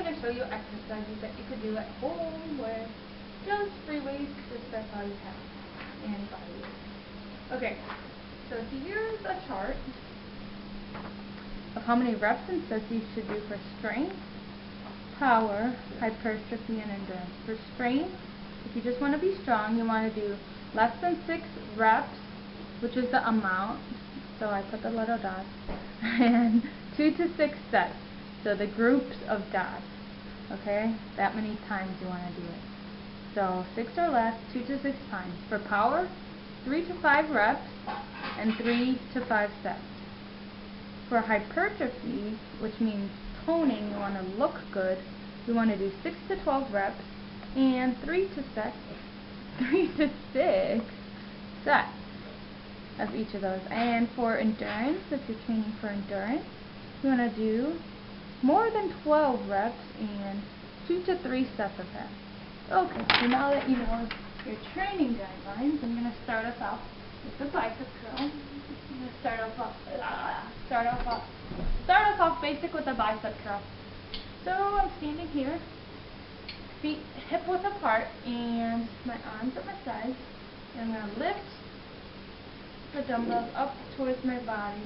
going to show you exercises that you could do at home with just free weights if that's all you have, and body weight. Okay, so here's a chart of how many reps and sets you should do for strength, power, hypertrophy, and endurance. For strength, if you just want to be strong, you want to do less than 6 reps, which is the amount, so I put the little dots, and 2 to 6 sets, so the groups of dots, okay, that many times you want to do it. So 6 or less, 2 to 6 times. For power, 3 to 5 reps, and 3 to 5 sets. For hypertrophy, which means toning, you want to look good, you want to do 6 to 12 reps, and 3 to 6 sets of each of those. And for endurance, if you're training for endurance, you want to do more than 12 reps and 2 to 3 sets of that. Okay, so now that you know your training guidelines, I'm going to start us off with the bicep curl. I'm going to start us off basic with the bicep curl. So I'm standing here, feet hip width apart, and my arms at my sides, and I'm going to lift the dumbbells up towards my body,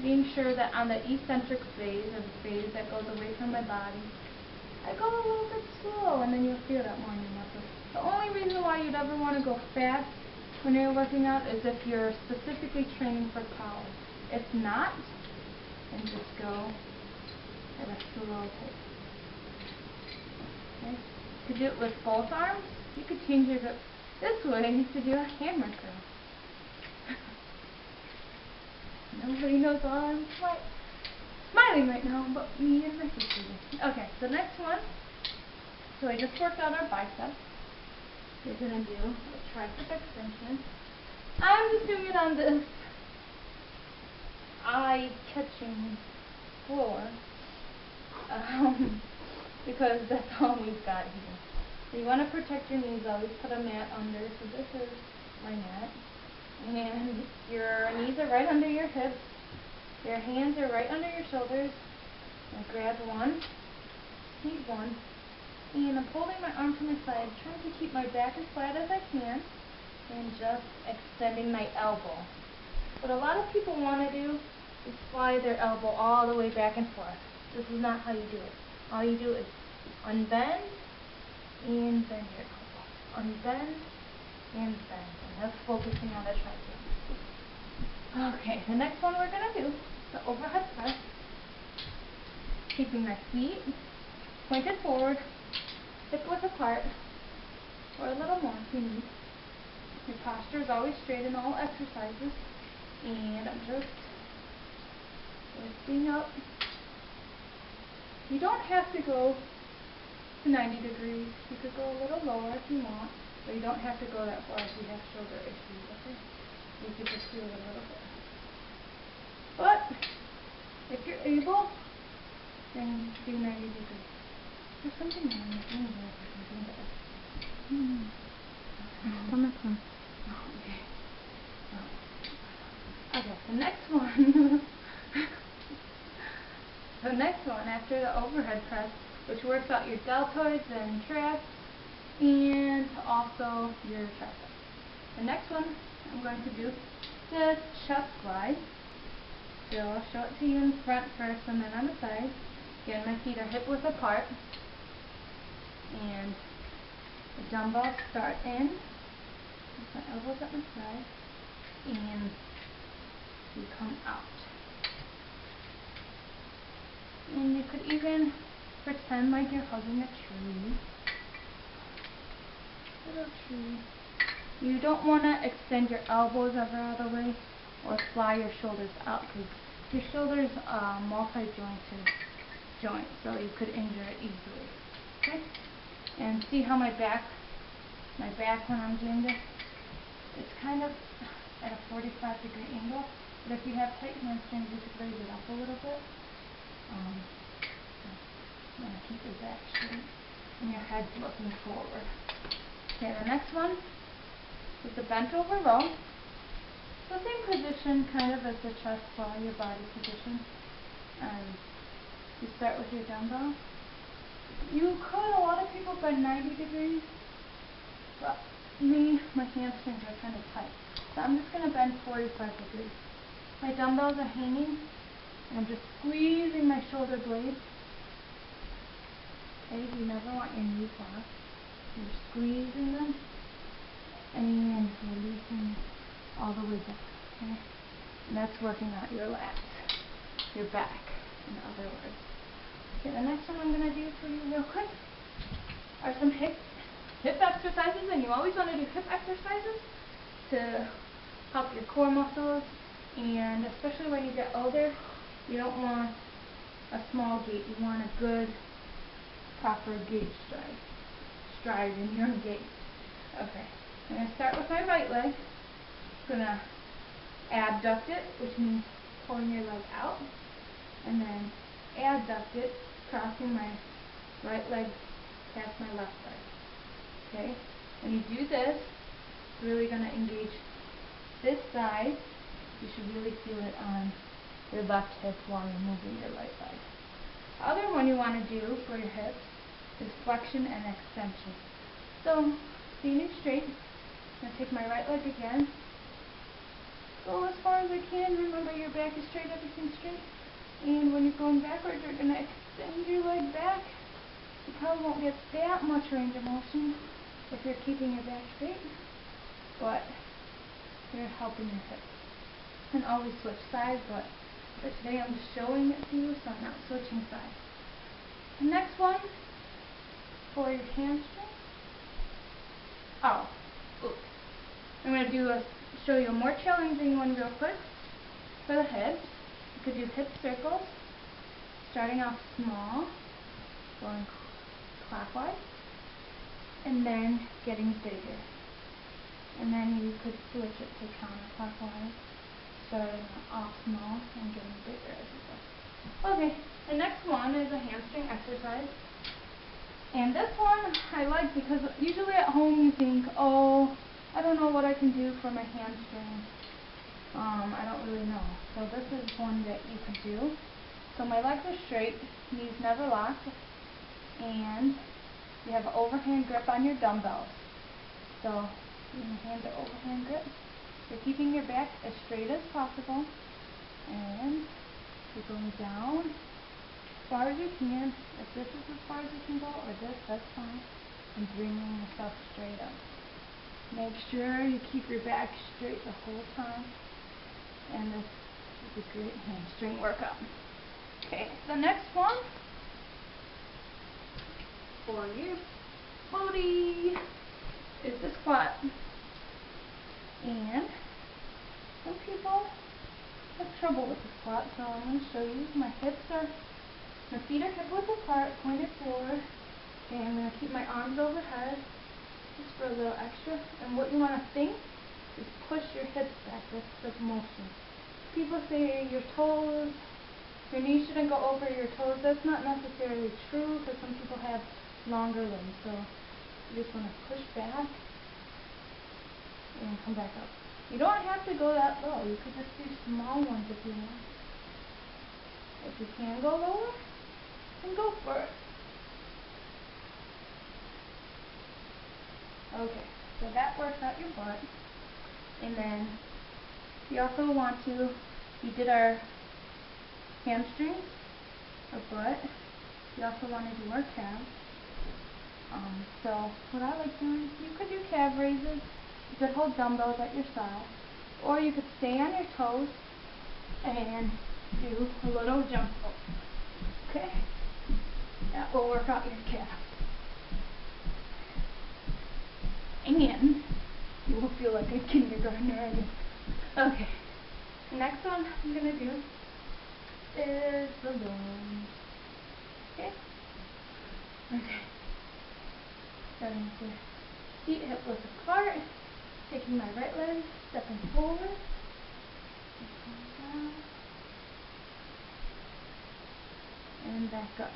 being sure that on the eccentric phase, or the phase that goes away from my body, I go a little bit slow, and then you'll feel that more in your muscles. The only reason why you'd ever want to go fast when you're working out is if you're specifically training for power. If not, then just go at a slow pace. Okay? You could do it with both arms. You could change your grip this way to do a hammer curl. Nobody knows why I'm smiling right now, but me and my sister. Okay, the next one. So I just worked out our biceps. We're going to do a tricep extension. I'm just doing it on this eye-catching floor because that's all we've got here. So you want to protect your knees. Always put a mat under. So this is my mat. And your knees are right under your hips. Your hands are right under your shoulders. I grab one, squeeze one, and I'm holding my arm to my side, trying to keep my back as flat as I can, and just extending my elbow. What a lot of people want to do is slide their elbow all the way back and forth. This is not how you do it. All you do is unbend and bend your elbow. Unbend and bend. And that's focusing on the tricep. Okay, the next one we're going to do, the overhead press. Keeping my feet pointed forward, hip width apart, or a little more if you need. Your posture is always straight in all exercises. And I'm just lifting up. You don't have to go to 90 degrees. You could go a little lower if you want, but you don't have to go that far if you have shoulder issues, okay? You could just do it a little bit. But if you're able, then do 90 degrees. There's something wrong with me if I can do that. Okay, the next one. The next one after the overhead press, which works out your deltoids and traps, and also your triceps. The next one, I'm going to do the chest glide. So I'll show it to you in front first and then on the side. Again, my feet are hip width apart, and the dumbbells start in, with my elbows at my side, and you come out. And you could even pretend like you're hugging a tree. Little tree. You don't want to extend your elbows ever all the way or fly your shoulders out, because your shoulders are multi-jointed joint, so you could injure it easily. Okay? And see how my back when I'm doing this, it's kind of at a 45-degree angle, but if you have tight hamstrings, you could raise it up a little bit. You want to keep your back straight and your head looking forward. Okay, the next one is the bent over row. So same position kind of as the chest fly, your body position. You start with your dumbbell You could, a lot of people bend 90 degrees, but me, my hamstrings are kind of tight. So I'm just going to bend 45 degrees. My dumbbells are hanging, and I'm just squeezing my shoulder blades. Okay, you never want your knees locked. You're squeezing them, and releasing all the way down, okay? And that's working out your lats, your back, in other words. Okay, the next one I'm going to do for you real quick are some hip exercises, and you always want to do hip exercises to help your core muscles, and especially when you get older, you don't want a small gait, you want a good, proper gait stride in your gait. Okay, I'm going to start with my right leg. I'm going to abduct it, which means pulling your leg out, and then adduct it, crossing my right leg past my left leg. Okay, when you do this, it's really going to engage this side. You should really feel it on your left hip while you're moving your right leg. The other one you want to do for your hips is flexion and extension. So, standing straight, I'm going to take my right leg again, go as far as I can. Remember, your back is straight, everything's straight. And when you're going backwards, you're going to extend your leg back. You probably won't get that much range of motion if you're keeping your back straight, but you're helping your hips. And always switch sides, but for today I'm just showing it to you, so I'm not switching sides. The next one, for your hamstring. I'm going to show you a more challenging one real quick. For the hips, you could do hip circles, starting off small, going clockwise, and then getting bigger. And then you could switch it to counterclockwise, starting off small and getting bigger as you go. Okay, the next one is a hamstring exercise. And this one I like because usually at home you think, oh, I don't know what I can do for my hamstrings. I don't really know. So this is one that you could do. So my legs are straight, knees never locked, and you have an overhand grip on your dumbbells. So you're going to hand the overhand grip. You're keeping your back as straight as possible, and you're going down as far as you can. If this is as far as you can go, or this, that's fine. And bringing yourself straight up. Make sure you keep your back straight the whole time, and this is a great hamstring workout. Okay, the next one for your body is the squat. And some people have trouble with the squat, so I'm going to show you. My feet are hip width apart, pointed forward. Okay, I'm going to keep my arms overhead just for a little extra. And what you want to think is push your hips back. That's the motion. People say your knees shouldn't go over your toes. That's not necessarily true because some people have longer limbs. So you just want to push back and come back up. You don't have to go that low. You could just do small ones if you want. If you can go lower, then go for it. Okay, so that works out your butt. And then we also want to, we did our hamstrings, our butt. We also want to do our calves. So what I like doing is you could do calf raises. You could hold dumbbells at your side, or you could stay on your toes and do a little jump rope. Okay? That will work out your calf. And you will feel like a kindergartner again. Okay. The next one I'm going to do is the lunge. Okay? Okay. Starting with your feet hip width apart. Taking my right leg, stepping forward, down, and back up.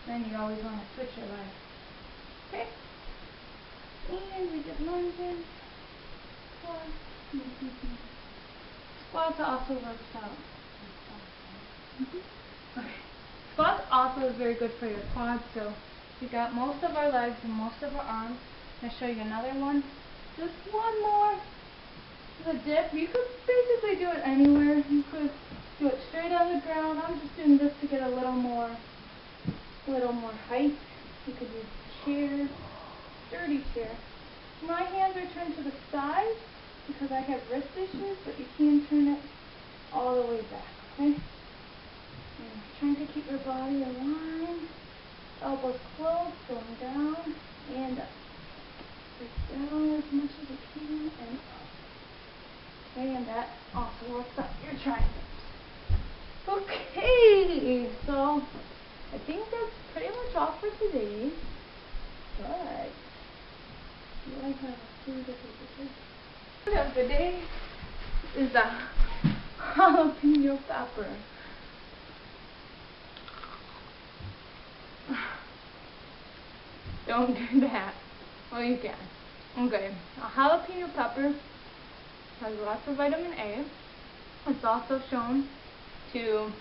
Then you always want to switch your legs. Okay? And we did lunges, squats, squats also works out. Okay. Squats also is very good for your quads, so We got most of our legs and most of our arms. I'm going to show you another one. Just one more. The dip. You could basically do it anywhere. You could do it straight on the ground. I'm just doing this to get a little more height. You could use a chair, sturdy chair. My hands are turned to the side because I have wrist issues, but you can turn it all the way back, okay? And trying to keep your body aligned. Elbows closed, going down and up. Just down as much as you can and up. Okay, and that also works out your triceps. Okay, so I think that's pretty much all for today. But do I have food of the day? Food of the day is the jalapeno pepper. Don't do that. Well, you can. Okay, a jalapeno pepper has lots of vitamin A. It's also shown to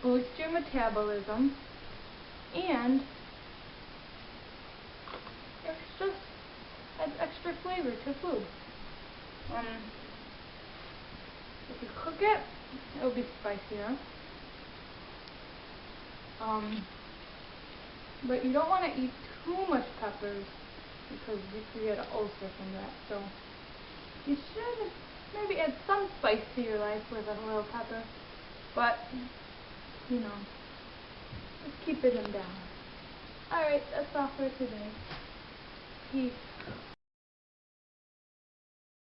boost your metabolism and it's just adds extra flavor to food. If you cook it, it'll be spicier. But you don't want to eat too much peppers because you could get an ulcer from that. So you should maybe add some spice to your life with a little pepper. But, you know, just keep it in balance. Alright, that's all for today. Peace.